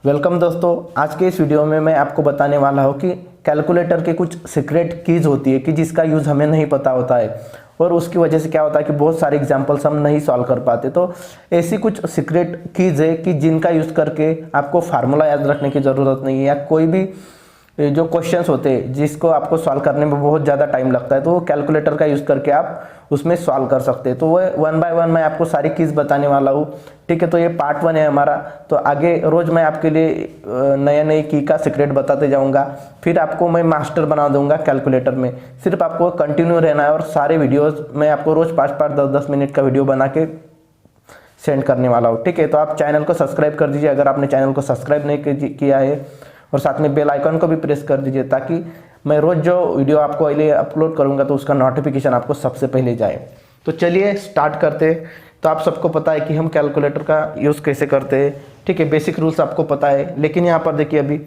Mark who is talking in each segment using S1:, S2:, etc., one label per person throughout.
S1: Welcome दोस्तों, आज के इस वीडियो में मैं आपको बताने वाला हूँ कि कैलकुलेटर के कुछ सीक्रेट कीज़ होती है कि जिसका यूज़ हमें नहीं पता होता है और उसकी वजह से क्या होता है कि बहुत सारे एग्जांपल्स हम नहीं सॉल्व कर पाते। तो ऐसी कुछ सीक्रेट कीज़ है कि जिनका यूज़ करके आपको फार्मूला याद रखने की ज़रूरत नहीं है या कोई भी जो क्वेश्चंस होते हैं जिसको आपको सॉल्व करने में बहुत ज़्यादा टाइम लगता है तो वो कैलकुलेटर का यूज़ करके आप उसमें सॉल्व कर सकते हैं। तो वो 1 बाय 1 मैं आपको सारी कीज़ बताने वाला हूँ। ठीक है, तो ये पार्ट 1 है हमारा। तो आगे रोज़ मैं आपके लिए नए नए की का सीक्रेट बताते जाऊँगा, फिर आपको मैं मास्टर बना दूंगा कैलकुलेटर में। सिर्फ आपको कंटिन्यू रहना है और सारे वीडियोज़ मैं आपको रोज़ 5-5 10-10 मिनट का वीडियो बना के सेंड करने वाला हूँ। ठीक है, तो आप चैनल को सब्सक्राइब कर दीजिए अगर आपने चैनल को सब्सक्राइब नहीं किया है, और साथ में बेल आइकन को भी प्रेस कर दीजिए ताकि मैं रोज़ जो वीडियो आपको लिए अपलोड करूंगा तो उसका नोटिफिकेशन आपको सबसे पहले जाए। तो चलिए स्टार्ट करते हैं। तो आप सबको पता है कि हम कैलकुलेटर का यूज़ कैसे करते हैं। ठीक है, बेसिक रूल्स आपको पता है, लेकिन यहाँ पर देखिए अभी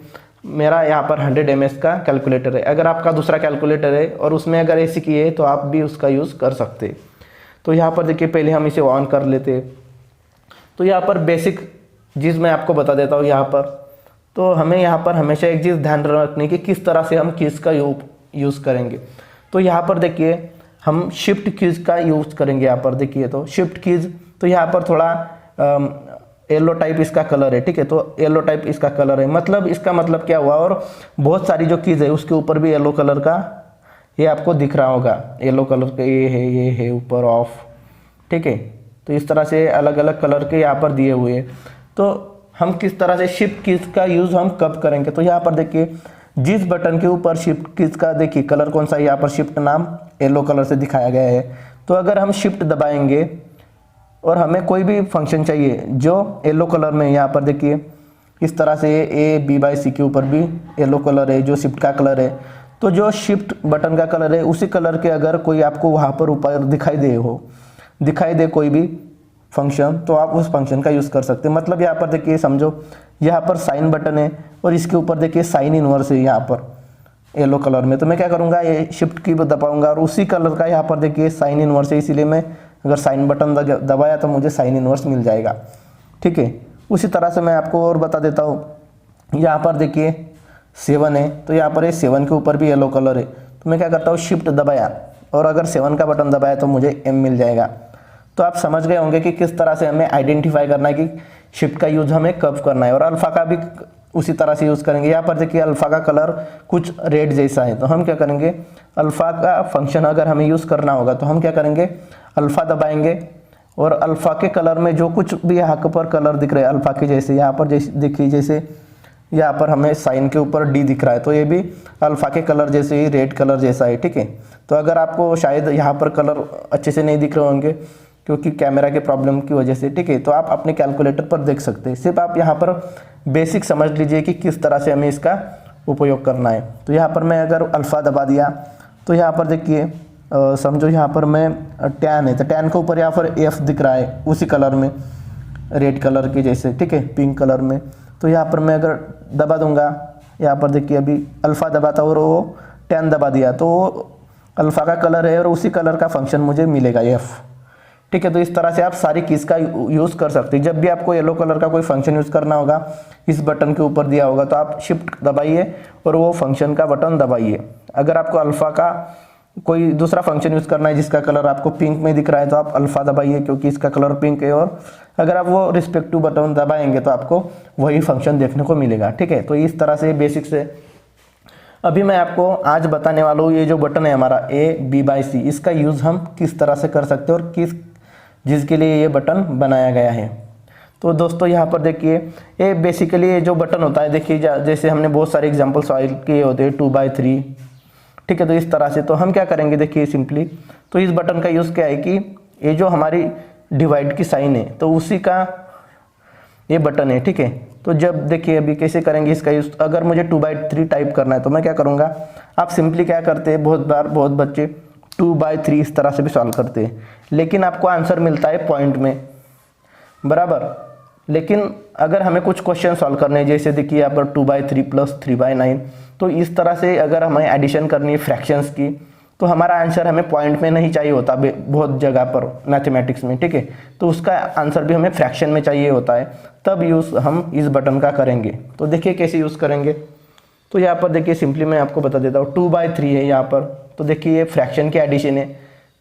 S1: मेरा यहाँ पर 100 mAh का कैलकुलेटर है। अगर आपका दूसरा कैलकुलेटर है और उसमें अगर ऐसी की है तो आप भी उसका यूज़ कर सकते हैं। तो यहाँ पर देखिए पहले हम इसे ऑन कर लेते हैं। तो यहाँ पर बेसिक चीज़ मैं आपको बता देता हूँ। यहाँ पर तो हमें यहाँ पर हमेशा एक चीज़ ध्यान रखनी कि किस तरह से हम कीज़ का यूज़ करेंगे। तो यहाँ पर देखिए हम शिफ्ट कीज़ का यूज़ करेंगे। यहाँ पर देखिए तो शिफ्ट कीज़, तो यहाँ पर थोड़ा येलो टाइप इसका कलर है। ठीक है, तो येलो टाइप इसका कलर है, मतलब इसका मतलब क्या हुआ। और बहुत सारी जो कीज़ है उसके ऊपर भी येलो कलर का ये आपको दिख रहा होगा। येलो कलर का ये है ऊपर ऑफ। ठीक है, तो इस तरह से अलग अलग कलर के यहाँ पर दिए हुए हैं। तो हम किस तरह से शिफ्ट कीज़ का यूज़ हम कब करेंगे। तो यहाँ पर देखिए जिस बटन के ऊपर शिफ्ट कीज़ का देखिए कलर कौन सा है, यहाँ पर शिफ्ट नाम येलो कलर से दिखाया गया है। तो अगर हम शिफ्ट दबाएंगे और हमें कोई भी फंक्शन चाहिए जो येलो कलर में, यहाँ पर देखिए इस तरह से A/B/C के ऊपर भी येलो कलर है जो शिफ्ट का कलर है। तो जो शिफ्ट बटन का कलर है उसी कलर के अगर कोई आपको वहाँ पर ऊपर दिखाई दे कोई भी फंक्शन, तो आप उस फंक्शन का यूज़ कर सकते हैं। मतलब यहाँ पर देखिए समझो यहाँ पर साइन बटन है और इसके ऊपर देखिए साइन इनवर्स है यहाँ पर येलो कलर में। तो मैं क्या करूँगा, ये शिफ्ट की दबाऊंगा और उसी कलर का यहाँ पर देखिए साइन इनवर्स है, इसीलिए मैं अगर साइन बटन दबाया तो मुझे साइन इनवर्स मिल जाएगा। ठीक है, उसी तरह से मैं आपको और बता देता हूँ। यहाँ पर देखिए 7 है, तो यहाँ पर 7 के ऊपर भी येलो कलर है। तो मैं क्या करता हूँ, शिफ्ट दबाया और अगर 7 का बटन दबाया तो मुझे M मिल जाएगा। तो आप समझ गए होंगे कि किस तरह से हमें आइडेंटिफाई करना है कि शिफ्ट का यूज़ हमें कब करना है। और अल्फ़ा का भी उसी तरह से यूज़ करेंगे। यहाँ पर देखिए अल्फ़ा का कलर कुछ रेड जैसा है, तो हम क्या करेंगे, अल्फ़ा का फंक्शन अगर हमें यूज़ करना होगा तो हम क्या करेंगे, अल्फ़ा दबाएंगे और अल्फ़ा के कलर में जो कुछ भी यहाँ पर कलर दिख रहे हैं अल्फ़ा के जैसे, यहाँ पर जैसे देखिए जैसे यहाँ पर हमें साइन के ऊपर D दिख रहा है, तो ये भी अल्फ़ा के कलर जैसे ही रेड कलर जैसा है। ठीक है, तो अगर आपको शायद यहाँ पर कलर अच्छे से नहीं दिख रहे होंगे क्योंकि कैमरा के प्रॉब्लम की वजह से, ठीक है, तो आप अपने कैलकुलेटर पर देख सकते हैं। सिर्फ आप यहाँ पर बेसिक समझ लीजिए कि किस तरह से हमें इसका उपयोग करना है। तो यहाँ पर मैं अगर अल्फ़ा दबा दिया तो यहाँ पर देखिए समझो यहाँ पर मैं टैन है, तो टैन के ऊपर यहाँ पर F दिख रहा है उसी कलर में रेड कलर के जैसे, ठीक है, पिंक कलर में। तो यहाँ पर मैं अगर दबा दूंगा, यहाँ पर देखिए अभी अल्फ़ा दबाता और वो टैन दबा दिया तो अल्फ़ा का कलर है और उसी कलर का फंक्शन मुझे मिलेगा F। ठीक है, तो इस तरह से आप सारी कीज़ का यूज़ कर सकते हैं। जब भी आपको येलो कलर का कोई फंक्शन यूज़ करना होगा, इस बटन के ऊपर दिया होगा तो आप शिफ्ट दबाइए और वो फंक्शन का बटन दबाइए। अगर आपको अल्फ़ा का कोई दूसरा फंक्शन यूज़ करना है जिसका कलर आपको पिंक में दिख रहा है तो आप अल्फ़ा दबाइए क्योंकि इसका कलर पिंक है, और अगर आप वो रिस्पेक्टिव बटन दबाएंगे तो आपको वही फंक्शन देखने को मिलेगा। ठीक है, तो इस तरह से बेसिक से अभी मैं आपको आज बताने वाला हूँ। ये जो बटन है हमारा A/B/C, इसका यूज़ हम किस तरह से कर सकते हैं और जिसके लिए ये बटन बनाया गया है। तो दोस्तों यहाँ पर देखिए ये बेसिकली ये जो बटन होता है, देखिए जैसे हमने बहुत सारे एग्जांपल सॉल्व किए होते हैं 2/3। ठीक है, तो इस तरह से तो हम क्या करेंगे, देखिए सिंपली तो इस बटन का यूज़ क्या है कि ये जो हमारी डिवाइड की साइन है तो उसी का ये बटन है। ठीक है, तो जब देखिए अभी कैसे करेंगे इसका यूज़, अगर मुझे 2/3 टाइप करना है तो मैं क्या करूँगा, आप सिंपली क्या करते हैं, बहुत बच्चे 2/3 इस तरह से भी सॉल्व करते हैं, लेकिन आपको आंसर मिलता है पॉइंट में बराबर। लेकिन अगर हमें कुछ क्वेश्चन सॉल्व करने हैं, जैसे देखिए यहाँ पर 2/3 + 3/9, तो इस तरह से अगर हमें एडिशन करनी है फ्रैक्शंस की तो हमारा आंसर हमें पॉइंट में नहीं चाहिए होता बहुत जगह पर मैथमेटिक्स में, ठीक है। तो उसका आंसर भी हमें फ्रैक्शन में चाहिए होता है, तब यूज़ हम इस बटन का करेंगे। तो देखिए कैसे यूज़ करेंगे। तो यहाँ पर देखिए सिंपली मैं आपको बता देता हूँ, 2/3 है यहाँ पर। तो देखिए ये फ्रैक्शन की एडिशन है,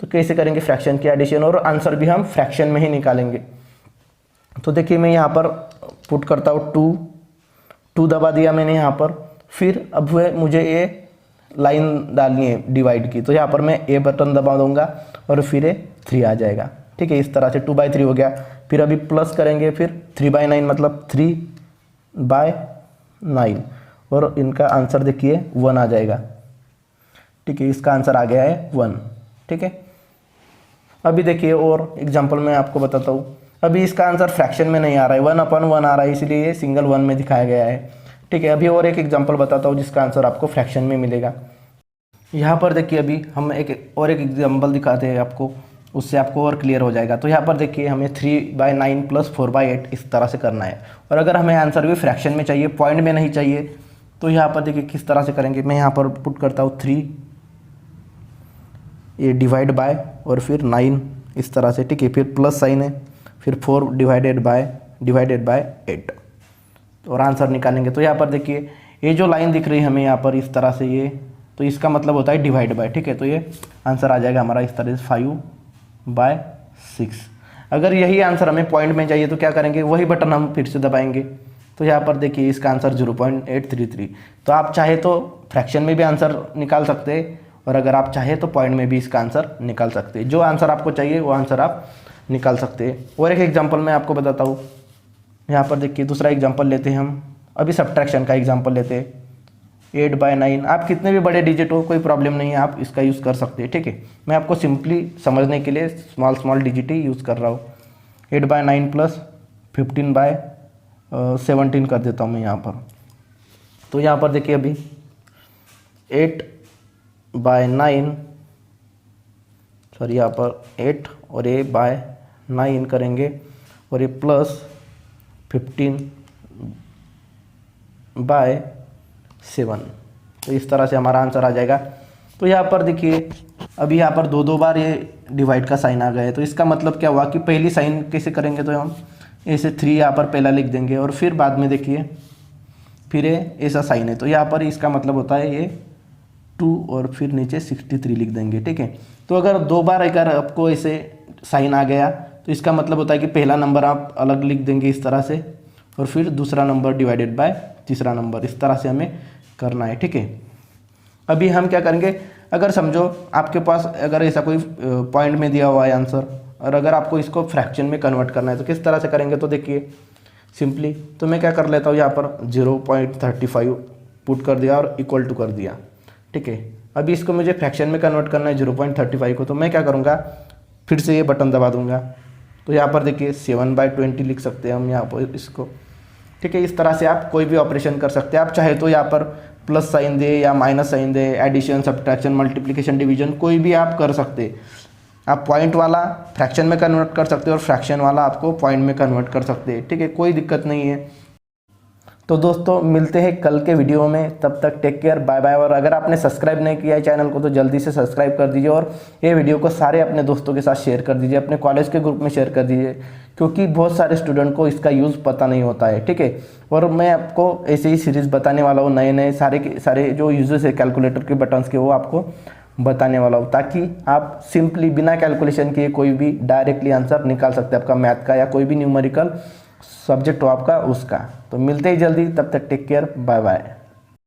S1: तो कैसे करेंगे फ्रैक्शन की एडिशन, और आंसर भी हम फ्रैक्शन में ही निकालेंगे। तो देखिए मैं यहाँ पर पुट करता हूँ 2 दबा दिया मैंने यहाँ पर। फिर अब मुझे ये लाइन डालनी है डिवाइड की, तो यहाँ पर मैं ए बटन दबा दूंगा और फिर 3 आ जाएगा, ठीक है। इस तरह से 2/3 हो गया। फिर अभी प्लस करेंगे, फिर 3/9 मतलब 3/9, और इनका आंसर देखिए 1 आ जाएगा, ठीक है। इसका आंसर आ गया है 1, ठीक है। अभी देखिए और एग्जाम्पल मैं आपको बताता हूँ। अभी इसका आंसर फ्रैक्शन में नहीं आ रहा है, 1/1 आ रहा है, इसलिए ये सिंगल 1 में दिखाया गया है, ठीक है। अभी और एक एग्जांपल बताता हूँ जिसका आंसर आपको फ्रैक्शन में मिलेगा। यहाँ पर देखिए अभी हम एक एग्जांपल दिखाते हैं आपको, उससे आपको और क्लियर हो जाएगा। तो यहाँ पर देखिए हमें 3/9 + 4/8 इस तरह से करना है, और अगर हमें आंसर भी फ्रैक्शन में चाहिए, पॉइंट में नहीं चाहिए, तो यहाँ पर देखिए किस तरह से करेंगे। मैं यहाँ पर पुट करता हूँ 3, ये डिवाइड बाय और फिर 9 इस तरह से, ठीक है। फिर प्लस साइन है, फिर 4 डिवाइडेड बाय 8, और आंसर निकालेंगे। तो यहाँ पर देखिए ये जो लाइन दिख रही है हमें यहाँ पर इस तरह से, ये तो इसका मतलब होता है डिवाइड बाय, ठीक है। तो ये आंसर आ जाएगा हमारा इस तरह से 5/6। अगर यही आंसर हमें पॉइंट में चाहिए तो क्या करेंगे, वही बटन हम फिर से दबाएंगे। तो यहाँ पर देखिए इसका आंसर 0.833। तो आप चाहे तो फ्रैक्शन में भी आंसर निकाल सकते हैं, और अगर आप चाहे तो पॉइंट में भी इसका आंसर निकाल सकते हैं। जो आंसर आपको चाहिए वो आंसर आप निकाल सकते हैं। और एक एग्जाम्पल मैं आपको बताता हूँ। यहाँ पर देखिए दूसरा एग्जाम्पल लेते हैं हम, अभी सब्ट्रैक्शन का एग्जाम्पल लेते हैं। 8/9, आप कितने भी बड़े डिजिट हो कोई प्रॉब्लम नहीं है, आप इसका यूज़ कर सकते हैं, ठीक है। मैं आपको सिंपली समझने के लिए स्मॉल डिजिट ही यूज़ कर रहा हूँ। 8/9 + 15/17 कर देता हूँ मैं यहाँ पर। तो यहाँ पर देखिए अभी 8/9, सॉरी यहाँ पर 8 और 8/9 करेंगे, और ये प्लस 15/7, तो इस तरह से हमारा आंसर आ जाएगा। तो यहाँ पर देखिए अभी यहाँ पर दो बार ये डिवाइड का साइन आ गया है। तो इसका मतलब क्या हुआ कि पहली साइन कैसे करेंगे, तो हम ऐसे 3 यहाँ पर पहला लिख देंगे, और फिर बाद में देखिए फिर ऐसा साइन है, तो यहाँ पर इसका मतलब होता है ये 2 और फिर नीचे 63 लिख देंगे, ठीक है। तो अगर 2 बार अगर आपको ऐसे साइन आ गया तो इसका मतलब होता है कि पहला नंबर आप अलग लिख देंगे इस तरह से, और फिर दूसरा नंबर डिवाइडेड बाय तीसरा नंबर, इस तरह से हमें करना है, ठीक है। अभी हम क्या करेंगे, अगर समझो आपके पास अगर ऐसा कोई पॉइंट में दिया हुआ है आंसर, और अगर आपको इसको फ्रैक्शन में कन्वर्ट करना है तो किस तरह से करेंगे। तो देखिए सिंपली तो मैं क्या कर लेता हूँ, यहाँ पर 0.35 पुट कर दिया और इक्वल टू कर दिया, ठीक है। अभी इसको मुझे फ्रैक्शन में कन्वर्ट करना है 0.35 को, तो मैं क्या करूँगा, फिर से ये बटन दबा दूंगा। तो यहाँ पर देखिए 7/20 लिख सकते हैं हम यहाँ पर इसको, ठीक है। इस तरह से आप कोई भी ऑपरेशन कर सकते हैं। आप चाहे तो यहाँ पर प्लस साइन दे या माइनस साइन दे, एडिशन, सब्ट्रैक्शन, मल्टीप्लिकेशन, डिवीजन, कोई भी आप कर सकते। आप पॉइंट वाला फ्रैक्शन में कन्वर्ट कर सकते हो और फ्रैक्शन वाला आपको पॉइंट में कन्वर्ट कर सकते हैं, ठीक है, कोई दिक्कत नहीं है। तो दोस्तों मिलते हैं कल के वीडियो में, तब तक टेक केयर, बाय बाय। और अगर आपने सब्सक्राइब नहीं किया है चैनल को तो जल्दी से सब्सक्राइब कर दीजिए, और ये वीडियो को सारे अपने दोस्तों के साथ शेयर कर दीजिए, अपने कॉलेज के ग्रुप में शेयर कर दीजिए, क्योंकि बहुत सारे स्टूडेंट को इसका यूज़ पता नहीं होता है, ठीक है। और मैं आपको ऐसे ही सीरीज़ बताने वाला हूँ, नए नए सारे जो यूजेस है कैलकुलेटर के बटन्स के, वो आपको बताने वाला हूँ, ताकि आप सिंपली बिना कैलकुलेशन किए कोई भी डायरेक्टली आंसर निकाल सकते हैं आपका मैथ का, या कोई भी न्यूमेरिकल सब्जेक्ट हो आपका उसका। तो मिलते ही जल्दी, तब तक टेक केयर, बाय बाय।